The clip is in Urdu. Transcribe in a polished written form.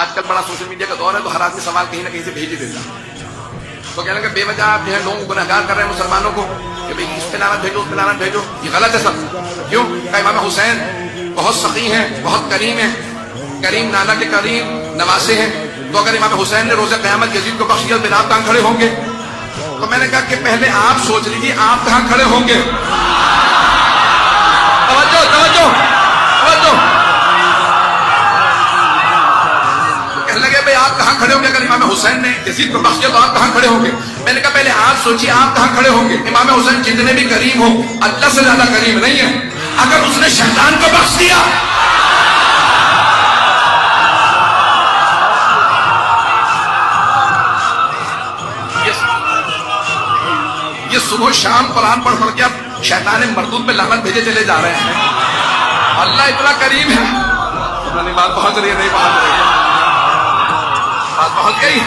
آج کل بڑا سوشل میڈیا کا دور ہے تو ہر آدمی سوال کہیں نہ کہیں سے بھیج ہی دیتا ہے. تو کہنے لگے بے وجہ آپ جو ہے لوگوں کو گنہگار کر رہے ہیں مسلمانوں کو کہ بھئی اس پہ لعنت بھیجو اس پہ لعنت بھیجو. یہ غلط ہے سب. کیوں کہ امام حسین بہت سخی ہیں, بہت کریم ہیں, کریم نانا کے کریم نواسے ہیں. تو اگر امام حسین نے روز قیامت یزید کو بخش دیا تو آپ کہاں کھڑے ہوں گے؟ تو میں نے کہا کہ پہلے آپ سوچ لیجیے آپ کہاں کھڑے ہوں گے. توجہ توجہ توجہ. کہنے لگے بھائی آپ کہاں کھڑے ہوں گے اگر امام حسین نے یزید کو بخش دیا تو آپ کہاں کھڑے ہوں گے؟ میں نے کہا پہلے آپ سوچیے آپ کہاں کھڑے ہوں گے. امام حسین جتنے بھی کریم ہوں اللہ سے زیادہ کریم نہیں ہے. اگر اس نے شیطان کو بخش دیا یہ صبح شام قرآن پڑھ پڑھ کے اب شیطان مردود پہ لعنت بھیجے چلے جا رہے ہیں. اللہ اتنا کریم ہے. بات پہنچ رہی ہے نہیں پہنچ رہی ہے؟ بات پہنچ گئی.